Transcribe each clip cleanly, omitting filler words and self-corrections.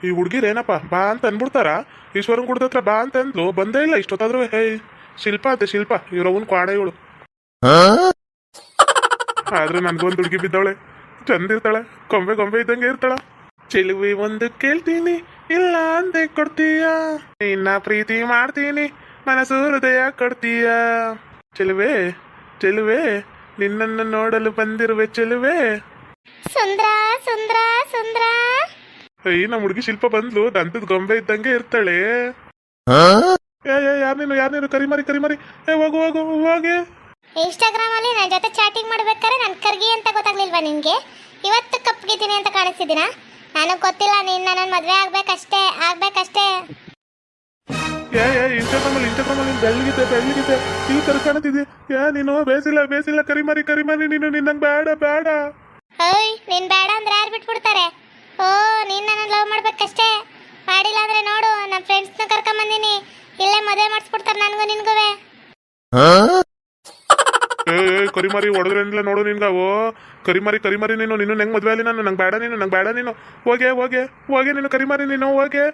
ಈ ಹುಡುಗಿರೇನಪ್ಪ ಬಾ ಅಂತ ಅಂದ್ಬಿಡ್ತಾರ. ಈಶ್ವರನ್ ಗುಡ್ದ ಹತ್ರ ಬಾ ಅಂತ ಅಂದ್ಲು, ಬಂದೇ ಇಲ್ಲ ಇಷ್ಟೊತ್ತಾದ್ರು. ಹೇ ಶಿಲ್ಪ ಅಂತೆ ಶಿಲ್ಪ, ಇವ್ರವನ್ ಕ್ವಾಡ ಇವಳು. ಆದ್ರೆ ನನ್ಗೊಂದು ಹುಡುಗಿ ಬಿದ್ದವಳೆ, ಚಂದ ಇರ್ತಾಳೆ, ಗೊಂಬೆ ಗೊಂಬೆ ಇದ್ದಂಗೆ ಇರ್ತಾಳ. ಚೆಲುವೆ ಒಂದು ಕೇಳ್ತೀನಿ, ಇಲ್ಲ ಅಂದೆ ಕೊಡ್ತೀಯ, ಇನ್ನ ಪ್ರೀತಿ ಮಾಡ್ತೀನಿ, ಮನಸ್ಸು ಹೃದಯ ಕೊಡ್ತೀಯ. ಚೆಲುವೆ ಚೆಲುವೆ, ನಿನ್ನನ್ನು ನೋಡಲು ಬಂದಿರುವೆ ಚೆಲುವೆ. ಸುಂದ್ರ ಸುಂದ್ರ ಸುಂದ್ರ. ನಮ್ಮ ಹುಡುಗಿ ಶಿಲ್ಪ ಬಂದ್ಲು, ದಂತದ ಗೊಂಬೆ ಇದ್ದಂಗೆ ಇರ್ತಾಳೆ. ಯಾರು ಕರಿಮಾರಿ ಕರಿಮಾರಿ, ಹೋಗು ಹೋಗು ಹೋಗಿ. ಇನ್ಸ್ಟಾಗ್ರಾಮ್ ಅಲ್ಲಿ ನನ್ನ ಜೊತೆ ಚಾಟಿಂಗ್ ಮಾಡ್ಬೇಕಾದ್ರೆ ನನ್ ಕರ್ಗಿ ಅಂತ ಗೊತ್ತಾಗ್ಲಿಲ್ವಾ ನಿನ್ಗೆ? ಇವತ್ತು ಕಪ್ಪಗಿದ್ದೀನಿ ಅಂತ ಕಾಣಿಸ್ತಿದ್ದೀನ? ನನಗ್ ಗೊತ್ತಿಲ್ಲ, ನೀನ್ ನನ್ನ ಮದ್ವೆ ಆಗ್ಬೇಕಷ್ಟೇ. ಇನ್ಸ್ಟಾಗ್ರಾಮಲ್ಲಿ ಬೆಳ್ಳಿಗಿದೆ ಈ ತರ ಕಾಣ್ತಿದ್ದೆ. ನೀನು ಬೇಸಿಲ್ಲ ಕರಿಮಾರಿ ನೀನು, ನಿನ್ನಂಗ್ ಬೇಡ. ಓಯ್, ನೀನ್ ಬೇಡ ಅಂದ್ರೆ ಯಾರು ಬಿಟ್ಬಿಡ್ತಾರೆ? ಓ, ನೀನ್ ನನ್ನ ಲವ್ ಮಾಡ್ಬೇಕಷ್ಟೇ. ಮಾಡಿಲ್ಲ ಅಂದ್ರೆ ನೋಡು, ನಮ್ಮ ಫ್ರೆಂಡ್ಸ್ನ ಕರ್ಕೊಂಬಂದಿನಿ, ಇಲ್ಲೇ ಮದುವೆ ಮಾಡಿಸ್ಬಿಡ್ತಾರೆ ನನಗೂ ನಿನ್ಗುವೆ. ಕರಿಮಾರಿ ಹೊಡೆದ್ರೇನಿಲ್ಲ ನೋಡು ನಿನ್ಗ. ಓ ಕರಿಮಾರಿ ನೀನು ಹೆಂಗ್ ಮದ್ವೆ ಅಲ್ಲಿ? ನಂಗೆ ಬೇಡ ನೀನು ಹೋಗೆ ನೀನು ಕರಿಮಾರಿ ನೀನು ಹೋಗೆ.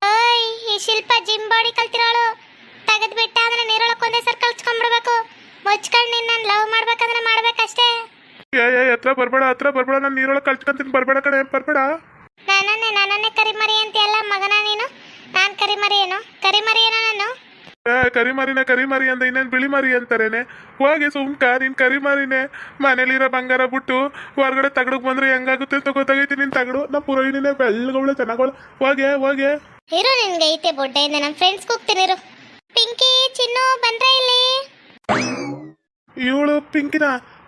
ಓಯ್, ಈ ಶಿಲ್ಪ ಜಿಮ್ ಬಾಡಿ ಕಲ್ತಿರೋಳು, ತೆಗೆದ್ ಬಿಟ್ಟ ಅಂದ್ರೆ ನೀರೊಳಕ್ಕೆ ಒಂದೇ ಸರ್ ಕಲ್ಸ್ಕೊಂಡ್ಬಿಡ್ಬೇಕು. ಮುಚ್ಕೊಂಡು ನಿನ್ನ ಲವ್ ಮಾಡ್ಬೇಕಂದ್ರೆ ಮಾಡ್ಬೇಕಷ್ಟೇ. ಹತ್ರ ಬರ್ಬೇಡ, ನಾನು ನೀರೊಳಗೆ ಕಲ್ತ್ಕೊಂತೀನಿ, ಬರ್ಬೇಡ ಕಡೆ ಬರ್ಬೇಡ. ನನ್ನನ್ನೇ ಕರಿಮರಿ ಅಂತ ಎಲ್ಲ ಮಗನ ನೀನು? ನಾನ್ ಕರಿಮರಿ ಏನೋ ನಾನು? ಕರಿಮಾರಿ ಅಂತ ಇನ್ನೇನು ಬಿಳಿ ಮರಿ ಅಂತಾರೇನೆ. ಹೋಗಿ ಸುಮ್ಕ, ನೀನ್ ಕರಿಮಾರಿನೇ. ಮನೇಲಿರೋ ಬಂಗಾರ ಬಿಟ್ಟು ಹೊರಗಡೆ ತಗಡಕ್ ಬಂದ್ರೆ ಹೆಂಗಾಗುತ್ತೆ ಅಂತ ಗೊತ್ತಾಗೈತಿ. ನಿನ್ ತಗಡು ನಮ್ಮ ಪುರೋಹಿಣಿನೇ ಬೆಳ್ಳಗವಳೆ ಚೆನ್ನಾಗವಳೆ. ಹೋಗೆ ಇರು, ನಿನ್ಗೆ ಐತೆ ಬೊಡ್ಡೆಯಿಂದ ನಮ್ಮ ಫ್ರೆಂಡ್ಸ್ ಕೂಗ್ತೀನಿ ಇರು. ಪಿಂಕಿ, ಚಿನ್ನು ಬಂದ್ರೆ ಇಲ್ಲಿ. ಇವಳು ಪಿಂಕಿನ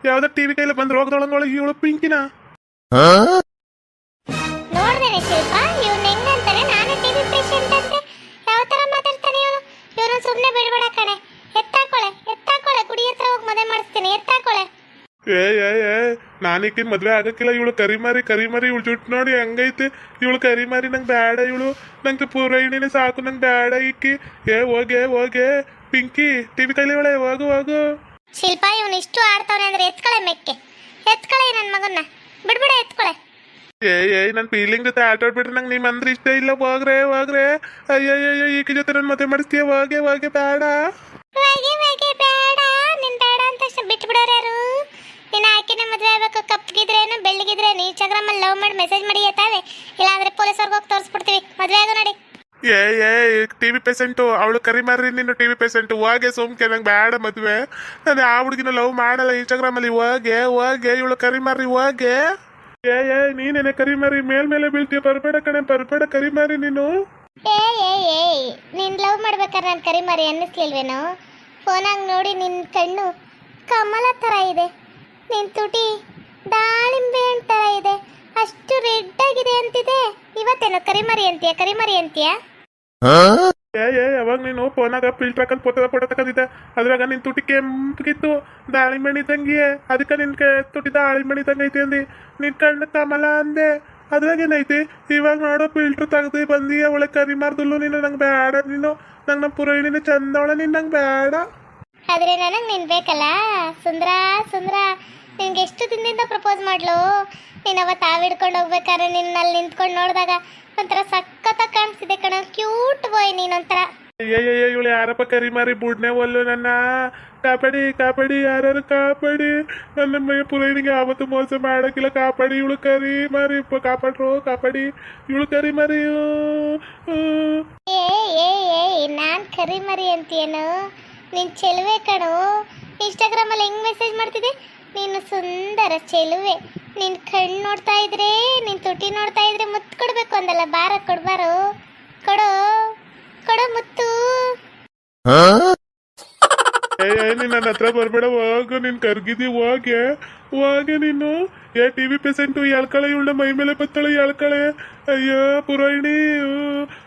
ಯಾವ್ದೋ ಟಿವಿ ಕೈಲಿ ಬಂದ್ರೆ ಹೋಗದೊಳಂಗೋಳ. ಇವಳು ಪಿಂಕಿನ ನೋಡ್ದೇನೆ ಶಿಲ್ಪ, ಇವ್ನ ಹೆಂಗಂತಾನೆ ನಾನು ಟಿವಿ ಪೇಷಂಟ್ ಅಂತೆ ಯಾವ ತರ ಮಾತಾಡ್ತಾನೆ ಇವನು. ಇವನು ಸುಮ್ಮನೆ ಬಿಡ್ಬೇಡ ಕಣೆ. ಎತ್ತಾಕೊಳೆ ಗುಡಿ ಹತ್ರ ಹೋಗಿ ಮದುವೆ ಮಾಡಿಸ್ತೀನಿ, ಎತ್ತಾಕೊಳೆ. ನಾನಿಕ್ಕಿನ ಮದ್ವೆ ಆಗಕ್ಕಿಲ್ಲ. ಇವಳು ಕರಿಮಾರಿ ಇವಳು ಜುಟ್ಟು ನೋಡಿ ಹಂಗೈತೆ. ಇವಳು ಕರಿಮಾರಿ ನಂಗೆ ಬೇಡ. ಇವಳು ನಂಗೆ ಪುರೋಹಿಣಿನೇ ಸಾಕು, ನಂಗೆ ಬೇಡ ಇಕ್ಕಿ. ಹೋಗೆ ಪಿಂಕಿ, ಟಿವಿ ಕೈಲಿ ಇವಳೆ, ಹೋಗು. ಶಿಲ್ಪ, ಇವನು ಇಷ್ಟು ಆಡ್ತಾವನೆ ಅಂದ್ರೆ ಎತ್ಕೊಳೆ ನನ್ನ ಮಗನ್ನ, ಬಿಡ್ಬಿಡ ಎತ್ಕೊಳೆ. ನನ್ನ ಫೀಲಿಂಗ್ ಜೊತೆ ಆಟಾಡ್ಬಿಟ್ರೆ ನಂಗೆ ನಿಮ್ಮ ಅಂದ್ರೆ ಇಷ್ಟ ಇಲ್ಲ. ಹೋಗ್ರೆ ಅಯ್ಯಯ್ಯೋ, ಈಕೆ ಜೊತೆ ನನ್ನ ಮದುವೆ ಮಾಡಿಸ್ತೀಯ? ಹೋಗೆ ಬೇಡ. ಬೇಡ, ನಿನ್ ಬೇಡ ಅಂತ ಬಿಟ್ಬಿಡೋರು ಯಾರು? ನೀನು ಆಕೆನೇ ಮದುವೆ ಆಗ್ಬೇಕು. ಕಪ್ಪಗಿದ್ರೇನು ಬೆಳ್ಳಗಿದ್ರೇನು ಇನ್ಸ್ಟಾಗ್ರಾಮಲ್ಲಿ ಲವ್ ಮಾಡಿ ಮೆಸೇಜ್ ಮಾಡಿ ತಾವೆ, ಇಲ್ಲಾಂದ್ರೆ ಪೊಲೀಸವ್ರಿಗೆ ಹೋಗಿ ತೋರಿಸ್ಬಿಡ್ತೀವಿ. ಮದುವೆ ಆಗೋ ನೋಡಿ. ಟಿವಿ ಪೇಷಂಟು ಅವಳು ಕರಿಮಾರಿ, ನೀನು ಟಿವಿ ಪೇಷಂಟು. ಹೋಗೆ ಸುಮ್ಕೆ, ನಂಗೆ ಬೇಡ ಮದುವೆ. ನಾನು ಆ ಹುಡುಗಿನ ಲವ್ ಮಾಡಲ್ಲ ಇನ್ಸ್ಟಾಗ್ರಾಮಲ್ಲಿ. ಹೋಗೆ ಇವಳು ಕರಿಮಾರಿ ಹೋಗೆ. ನೀನೇನೆ ಕರಿಮಾರಿ, ಮೇಲ್ಮೇಲೆ ಬೀಳ್ತೀಯ. ಬರ್ಬೇಡ ಕರಿಮಾರಿ ನೀನು. ನೀನ್ ಲವ್ ಮಾಡ್ಬೇಕಾದ್ರೆ ನಾನು ಕರಿಮಾರಿ ಅನ್ನಿಸ್ಲಿಲ್ವೇನೋ? ಫೋನಾಗ ನೋಡಿ ನಿನ್ ಕಣ್ಣು ಕಮಲ ತರ ಇದೆ, ನಿನ್ ತುಟಿ ದಾಳಿಂಬೆ ತರ ಇದೆ, ಅಷ್ಟು ರೆಡ್ ಆಗಿದೆ ಅಂತಿದೆ. ಇವತ್ತೇನೋ ಕರಿಮಾರಿ ಅಂತೀಯ? ಯಾವಾಗ ನೀನು ಫೋನಾಗ ಫಿಲ್ಟರ್ ಹಾಕಲ್ ಫೋಟೋ ತಗೊಂಡಿದ್ದೆ, ಅದ್ರಾಗ ನಿನ್ ತುಟಿ ಕೆಂಪಗಿತ್ತು, ದಾಳಿಂಬೆ ತಂಗಿಯೇ. ಅದಕ್ಕೆ ನಿನ್ ತುಟಿ ದಾಳಿಂಬೆ ತಂಗೈತಿ ಅಂದಿ. ನಿನ್ ಕಣ್ಣು ಕಮಲ ಅಂದೆ, ಅದ್ರಾಗೇನೈತಿ? ಇವಾಗ ನೋಡೋ ಫಿಲ್ಟರ್ ತೆಗ್ದು ಬಂದಿ ಅವಳೆ ಕರಿಮಾರ್ದಲ್ಲು. ನೀನು ನಂಗೆ ಬೇಡ. ನೀನು ನಂಗೆ ನಮ್ಮ ಪುರೋಹಿಣಿನೇ ಚಂದ ಅವಳೆ, ನೀನು ನಂಗೆ ಬೇಡ. ಆದ್ರೆ ನನಗೆ ನೀನ್ ಬೇಕಲ್ಲ ಸುಂದ್ರ. ನಿನ್ಗೆ ಎಷ್ಟು ದಿನದಿಂದ ಪ್ರಪೋಸ್ ಮಾಡ್ಲು? ನೀನು ಅವತ್ತು ಹಿಡ್ಕೊಂಡು ಹೋಗ್ಬೇಕಾದ್ರೆ ನಿನ್ನಲ್ಲಿ ನಿಂತ್ಕೊಂಡು ನೋಡಿದಾಗ ಒಂಥರ ಸಖತ್ತಾಗಿ ಕಾಣಿಸ್ತಿದೆ ಕಣ. ಕ್ಯೂಟ್ ಬಾಯ್ ನೀನೊಂಥರ. ಇವಳು ಯಾರಪ್ಪ ಕರಿಮಾರಿ? ಬುಡ್ನೆ ಒಲ್ಲು ನನ್ನ. ಕಾಪಾಡಿ ಯಾರು ಕಾಪಾಡಿ. ನನ್ನ ಪುರೋಹಿಣಿಗೆ ಆವತ್ತು ಮೋಸ ಮಾಡೋಕ್ಕಿಲ್ಲ. ಕಾಪಾಡಿ, ಇವಳು ಕರಿಮಾರಿ, ಕಾಪಾಡಿ ಇವಳು ಕರಿಮಾರಿ. ನಾನ್ ಕರಿಮರಿ ಅಂತೀಯೇನು? ನೀನ್ ಚೆಲುವೆ ಕಣು. ಇನ್ಸ್ಟಾಗ್ರಾಮಲ್ಲಿ ಹೆಂಗ್ ಮೆಸೇಜ್ ಮಾಡ್ತಿದ್ದೆ? ನೀನು ಸುಂದರ ಚೆಲುವೆ. ನಿನ್ ಕಣ್ಣು ನೋಡ್ತಾ ಇದ್ರೆ, ನಿನ್ ತುಟಿ ನೋಡ್ತಾ ಇದ್ರೆ ಮುತ್ತು ಕೊಡ್ಬೇಕು ಅಂದಲ್ಲ. ಬಾರ ಕೊಡ್ಬಾರು, ಕೊಡೋ ಮುತ್ತು. ನೀನ್ ನನ್ನ ಹತ್ರ ಬರ್ಬೇಡ, ಹೋಗು. ನೀನ್ ಕರ್ಗಿದಿ, ಹೋಗೆ ನೀನು. ಟಿವಿ ಪೇಷಂಟು ಎಳ್ಕಳೆ, ಇವಳ ಮೈ ಮೇಲೆ ಬತ್ತಳೆ ಎಳ್ಕಳೆ. ಅಯ್ಯೋ ಪುರೋಹಿಣಿ,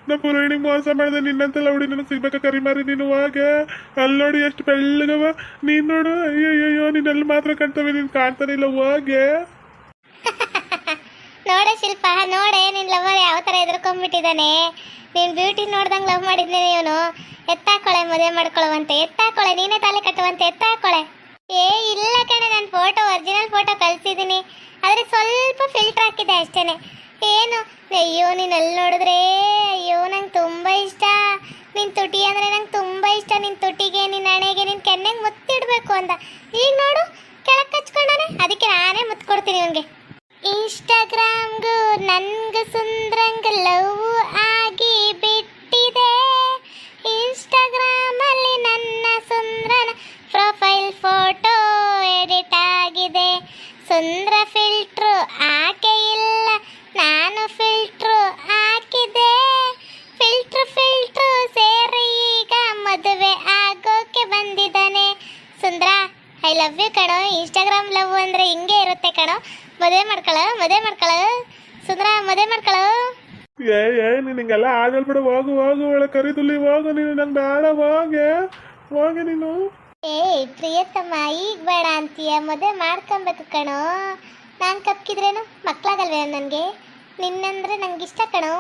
ನಾ ಪುರೋಹಿಣಿ ಮೋಸ ಮಾಡಿದೆ. ನಿನ್ನಂತೆಲ್ಲ ಹುಡಿ ನನಗೆ ಸಿಗ್ಬೇಕ ಕರಿಮಾರಿ ನೀನು. ಹೋಗೆ ಅಲ್ಲಿ ನೋಡಿ ಎಷ್ಟು ಬೆಳ್ಳಗವ. ನೀನ್ ನೋಡು, ಅಯ್ಯಯ್ಯೋ ನೀನಲ್ಲಿ ಮಾತ್ರ ಕಾಣ್ತವೆ, ನೀನ್ ಕಾಣ್ತಾನೆ ಇಲ್ಲ. ಹೋಗೆ ನೋಡೆ ಶಿಲ್ಪ, ನೋಡೆ ನಿನ್ ಲವರ್ ಯಾವ ತರ ಎದುರ್ಕೊಂಡ್ಬಿಟ್ಟಿದ್ದಾನೆ. ನೀನ್ ಬ್ಯೂಟಿ ನೋಡ್ದಂಗ್ ಲವ್ ಮಾಡಿದ್ನೇನೆ ಇವನು. ಎತ್ತಾಕೊಳೆ, ಮದುವೆ ಮಾಡ್ಕೊಳ್ಳುವಂತೆ, ಎತ್ತಾಕೊಳೆ, ನೀನೇ ತಾಲೆ ಕಟ್ಟುವಂತೆ, ಎತ್ತಾಕೊಳೆ. ಇಲ್ಲ ಕಣೆ, ನಾನು ಒರಿಜಿನಲ್ ಫೋಟೋ ಕಳ್ಸಿದ್ದೀನಿ, ಆದ್ರೆ ಸ್ವಲ್ಪ ಫಿಲ್ಟರ್ ಹಾಕಿದೆ ಅಷ್ಟೇನೆ. ಏನು ಅಯ್ಯೋ ನೀನು ಅಲ್ಲಿ ನೋಡಿದ್ರೆ ಅಯ್ಯೋ ನಂಗೆ ತುಂಬ ಇಷ್ಟ ನಿನ್ನ ತುಟಿ ಅಂದರೆ ನಂಗೆ ತುಂಬ ಇಷ್ಟ. ನಿನ್ನ ತುಟಿಗೆ ನಿನ್ನ ಹಣೆಗೆ ನಿನ್ನ ಕೆನ್ನೆಗೆ ಮುತ್ತಿಡಬೇಕು ಅಂತ. ಈಗ ನೋಡು ಕೆಳಗೆ ಕಚ್ಕೊಂಡಾನೆ, ಅದಕ್ಕೆ ನಾನೇ ಮುತ್ತು ಕೊಡ್ತೀನಿ ಅವನಿಗೆ. ಇನ್ಸ್ಟಾಗ್ರಾಮ್ಗೂ ನನ್ಗೂ ಸುಂದ್ರಂಗ್ ಲವ್ ಆಗಿ ಬಿಟ್ಟಿದೆ. ಇನ್ಸ್ಟಾಗ್ರಾಮಲ್ಲಿ ನನ್ನ ಸುಂದ್ರನ ಪ್ರೊಫೈಲ್ ಫೋಟೋ ಎಡಿಟ್ ಆಗಿದೆ. ಸುಂದ್ರ ಫಿಲ್ಟ್ರು ಆಕೆ ಇಲ್ಲ, ನಾನು ಫಿಲ್ಟ್ರು ಹಾಕಿದೆ. ಫಿಲ್ಟ್ರು ಸೇರಿ ಈಗ ಮದುವೆ ಆಗೋಕೆ ಬಂದಿದ್ದಾನೆ. ಸುಂದ್ರ ಐ ಲವ್ ಯು ಕಣೋ. ಇನ್ಸ್ಟಾಗ್ರಾಮ್ ಲವ್ ಅಂದರೆ ಹಿಂಗೆ ಇರುತ್ತೆ ಕಣೋ. ಮದುವೆ ಮಾಡ್ಕೊಳ್ಳೋ ಸುಂದ್ರ, ಮದುವೆ ಮಾಡ್ಕೊಳ್ಳೋ. ಏ ನೀನು ಹಿಂಗೆಲ್ಲ ಆಗಲ್ ಬಿಡು. ಹೋಗು ಒಳ್ಳೆ ಕರಿದುಲ್ಲಿ ಹೋಗು ನೀನು. ನಂಗೆ ಬೇಡ, ಹೋಗೆ ನೀನು. ಏಯ್ ಪ್ರಿಯತಮ್ಮ, ಈಗ ಬೇಡ ಅಂತೀಯ, ಮದುವೆ ಮಾಡ್ಕೊಬೇಕು ಕಣೋ. ನಾನು ಕಪ್ಕಿದ್ರೇನು ಮಕ್ಕಳಾಗಲ್ವೇ ನನಗೆ? ನಿನ್ನಂದ್ರೆ ನಂಗೆ ಇಷ್ಟ ಕಣೋ.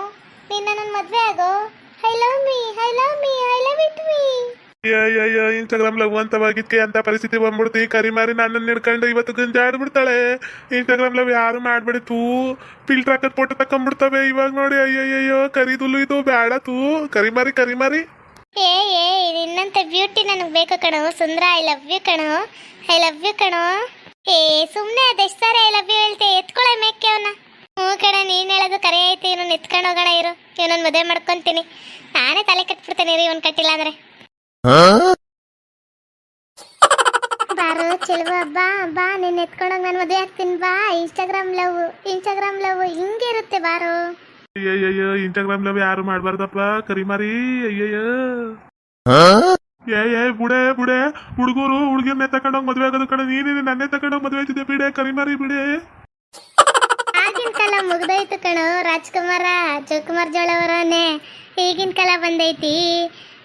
ನಿನ್ನ ನನ್ನ ಮದುವೆ ಆಗೋ. I love me, I love it me. ಅಯ್ಯೋ ಇನ್ಸ್ಟಾಗ್ರಾಮ್ ಲವ್ ಅಂತವಾಗಿದ್ಕೆ ಅಂತ ಪರಿಸ್ಥಿತಿ ಬಂದ್ಬಿಡ್ತಿ. ಕರಿಮಾರಿ ನನ್ನನ್ನು ಹಿಡ್ಕೊಂಡು ಇವತ್ತು ಗುಂಜಾಡ್ಬಿಡ್ತಾಳೆ. ಇನ್ಸ್ಟಾಗ್ರಾಮ್ ಲವ್ ಯಾರು ಮಾಡ್ಬೇಡಿ ತೂ. ಫಿಲ್ಟರ್ ಹಾಕದ್ ಫೋಟೋ ತಕೊಂಡ್ಬಿಡ್ತವೆ ಇವಾಗ ನೋಡಿ. ಅಯ್ಯಯ್ಯೋ ಕರಿದುಲ್ಲು ಇದು ಬೇಡ ತೂ. ಕರಿಮಾರಿ ಏ ನಿನ್ನಂತ ಬ್ಯೂಟಿ ನನಗೆ ಬೇಕು ಕಣೋ. ಸುಂದ್ರ ಐ ಲವ್ ಯು ಕಣೋ. ಏ ಸುಮ್ಮನೆ ಅದೆಷ್ಟು ಸಾರಿ ಐ ಲವ್ ಯು ಹೇಳ್ತೆ. ಎತ್ಕೊಳ್ಳೆ ಮೇಕೆ ಅವನ. ಹ್ಞೂ ಕಣ, ನೀನು ಹೇಳೋದು ಕರೆ ಐತಿ. ಇವನು ಎತ್ಕೊಂಡು ಹೋಗೋಣ ಇರು. ಇವನೊಂದು ಮದುವೆ ಮಾಡ್ಕೊತೀನಿ. ನಾನೇ ತಲೆ ಕಟ್ಬಿಡ್ತೇನೆ ಇರು, ಇವನು ಕಟ್ಟಿಲ್ಲ ಅಂದರೆ. ಬಾರೋ ಚೆಲುವ, ಬಾ ನೀನು ಎತ್ಕೊಂಡೋಗಿ ನಾನು ಮದುವೆ ಆಗ್ತೀನಿ. ಬಾ. ಇನ್ಸ್ಟಾಗ್ರಾಮ್ ಲವ್ ಹಿಂಗೆ ಇರುತ್ತೆ. ಬಾರೋ. ಅಯ್ಯಯ್ಯೋ ಇನ್ಸ್ಟಾಗ್ರಾಮ್ ಲವ್ ಯಾರು ಮಾಡ್ಬಾರ್ದಪ್ಪ ಕರಿಮಾರಿ. ಅಯ್ಯಯ್ಯೋ ಏ ಬುಡೆ ಹುಡುಗರು ಹುಡುಗಿಯನ್ನೇ ತಕೊಂಡೋಗಿ ಮದುವೆ ಆಗೋದು ಕಣ. ನೀನೇನೆ ನನ್ನೇ ತಕೊಂಡೋಗಿ ಮದುವೆ ಆಗ್ತಿದ್ದೆ. ಬಿಡೆ ಕರಿಮಾರಿ ಬಿಡೆ. ಆಗಿನ ಕಾಲ ಮುಗ್ದೋಯ್ತು ಕಣೋ ರಾಜ್ಕುಮಾರ. ಜೋಕುಮಾರ್ ಜೋಳವರನೇ. ಈಗಿನ ಕಾಲ ಬಂದೈತಿ.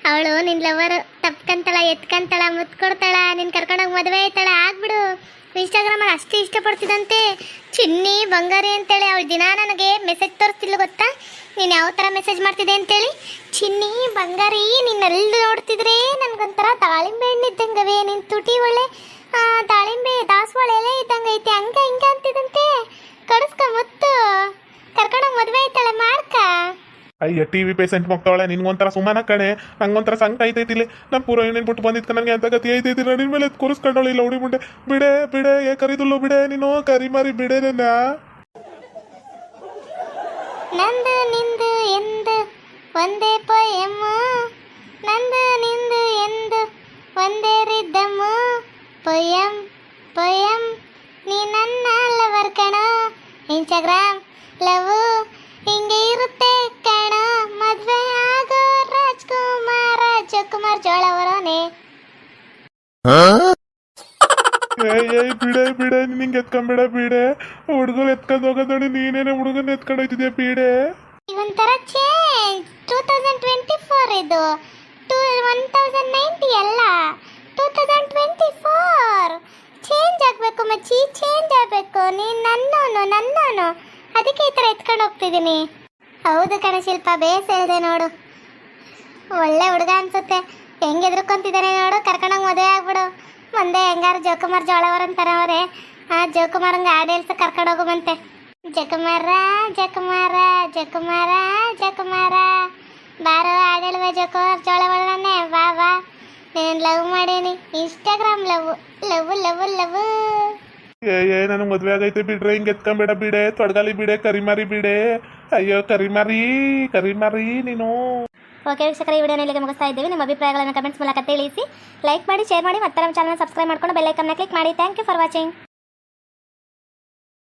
ಅವಳು ನಿನ್ನ ಲವರ್ ತಪ್ಕಂತಾಳ, ಎತ್ಕಂತಾಳ, ಮುತ್ತು ಕೊಡ್ತಾಳ, ನಿನ್ನ ಕರ್ಕೊಂಡೋಗಿ ಮದುವೆ ಆಯ್ತಾಳ. ಆಗ್ಬಿಡು. ಇನ್ಸ್ಟಾಗ್ರಾಮಲ್ಲಿ ಅಷ್ಟು ಇಷ್ಟಪಡ್ತಿದಂತೆ ಚಿನ್ನಿ ಬಂಗಾರಿ ಅಂತೇಳಿ. ಅವಳು ದಿನ ನನಗೆ ಮೆಸೇಜ್ ತೋರಿಸ್ತಿಲ್ಲ ಗೊತ್ತಾ, ನೀನು ಯಾವ ಥರ ಮೆಸೇಜ್ ಮಾಡ್ತಿದ್ದೆ ಅಂತೇಳಿ. ಚಿನ್ನಿ ಬಂಗಾರಿ ನಿನ್ನೆಲ್ಲಿ ನೋಡ್ತಿದ್ರೆ ನನಗೊಂಥರ ದಾಳಿಂಬೆ ಹಣ್ಣು ಇದ್ದಂಗವೇ. ನಿನ್ನ ತುಟಿ ಒಳ್ಳೆ ದಾಳಿಂಬೆ ದಾಸವಾಳ ಎಲೆ ಇದ್ದಂಗೆ ಐತೆ. ಹಂಗೆ ಅಂತಿದಂತೆ. ಕಡಿಸ್ಕ ಮುತ್ತು, ಕರ್ಕೊಂಡೋಗಿ ಮದುವೆ ಆಯ್ತಾಳೆ ಮಾಡ್ಕ. ಅಯ್ಯ ಟಿವಿ ಪೇಷಂಟ್ ಮಗ್ತಾವಳೆ. ನಿನ್ಗೊಂಥರ ಸುಮ್ಮನ ಕಣೆ, ನಂಗೊಂಥರ ಸಂಕಟ ಐತೈತಿಲಿ. ನಮ್ಮ ಪೂರ ಏನೇನು ಬಿಟ್ಟು ಬಂದಿದ್ಕ ನನಗೆ ಅಂತ ಗತಿ ಐತೈತಿ. ನಿನ್ನ ಮೇಲೆ ಕೂರಿಸ್ಕೊಂಡವಳು ಇಲ್ಲ ಹುಡಿ ಮುಂಡೆ. ಬಿಡೆ ಏ ಕರಿದುಲ್ಲು ಬಿಡೆ ನೀನು. ಕರಿಮಾರಿ ಬಿಡೆ ನನ್ನ. ನಂದು ನಿಂದು ಎಂದು ಒಂದೇ ಪೊಯಮ್ಮ, ನಂದು ನಿಂದು ಎಂದು ಒಂದೇ ರಿದ್ದಮ್ಮು. ಪೊಯಂ ನೀ ನನ್ನ ಲವರ್ ಕಣ. ಇನ್ಸ್ಟಾಗ್ರಾಮ್ ಲವ್ ಹಿಂಗೆ ಇರುತ್ತೆ ಕಣ. ಮದುವೆ ಆಗೋ ಜೋಕುಮಾರ್ ಜೋಳವರನೇ. ಏಯ್ ಬಿಡೆ ನಿಂಗೆ ಎತ್ಕೊಂಬೇಡ ಬಿಡೆ. ಹುಡುಗರು ಎತ್ಕೊಂಡು ಹೋಗೋದ್ ನೋಡಿ, ನೀನೇನೆ ಹುಡುಗನ ಎತ್ಕೊಂಡು ಹೋಯ್ತಿದ್ಯಾ ಬಿಡೆ. ಒಂಥರ ಚೇಂಜ್. 2024 ಇದು. 1090 ಅಲ್ಲ, 2024. ಚೇಂಜ್ ಆಗಬೇಕು ಮಚ್ಚಿ, ಚೇಂಜ್ ಆಗಬೇಕು. ನೀನು ನನ್ನೋನು ಅದಕ್ಕೆ ಈ ಥರ ಎತ್ಕೊಂಡು ಹೋಗ್ತಿದ್ದೀನಿ. ಹೌದು ಕಣ ಶಿಲ್ಪ, ಬೇಸ್ ಹೇಳಿದೆ ನೋಡು. ಒಳ್ಳೆ ಹುಡುಗ ಅನ್ಸುತ್ತೆ. ಹೆಂಗೆ ಎದ್ರುಕೊಂತಿದ್ದಾನೆ ನೋಡು. ಕರ್ಕೊಂಡೋಗಿ ಮದುವೆ ಆಗ್ಬಿಡು. ಮುಂದೆ ಹೆಂಗಾರು ಜೋಕುಮಾರ್ ಜೋಳವರ ಅಂತಾರೆ ಅವರೇ. ಆ ಜೋಕುಮಾರಂಗೆ ಹಾಡು ಹೇಳ್ಸ ಕರ್ಕೊಂಡು ಹೋಗುವಂತೆ. ಜಕುಮಾರ ಬಾರೋ ಹಾಡು ಹೇಳುವ ಜೋಕುಮಾರ್ ಜೋಳವರನ್ನೇ. ಬಾ ನೀನು ಲವ್ ಮಾಡೀನಿ. Instagram love. ಏ ನನಗೆ ಮದುವೆ ಆಗೈತೆ ಬಿಡ್ರೆ. ಹಿಂಗೆ ಎತ್ಕೊಂಬೇಡ ಬಿಡೆ. ತೊಡಗಲಿ ಬಿಡೆ. ಕರಿಮಾರಿ ಬಿಡೆ. ಅಯ್ಯೋ ಕರಿಮಾರಿ ನೀನು. ಓಕೆ ವೀಕ್ಷಕರ, ಈ ವಿಡಿಯೋನ ಇಲ್ಲಿಗೆ ಮುಗಿಸ್ತಾ ಇದ್ದೀವಿ. ನಿಮ್ಮ ಅಭಿಪ್ರಾಯಗಳನ್ನು ಕಮೆಂಟ್ಸ್ ಮೂಲಕ ತಿಳಿಸಿ. ಲೈಕ್ ಮಾಡಿ, ಶೇರ್ ಮಾಡಿ, ಮತ್ತೆ ನಮ್ಮ ಚಾನಲ್ ಸಬ್ಸ್ಕ್ರೈಬ್ ಮಾಡ್ಕೊಂಡು ಬೆಲ್ ಐಕನ್ನ ಕ್ಲಿಕ್ ಮಾಡಿ. Thank you for watching.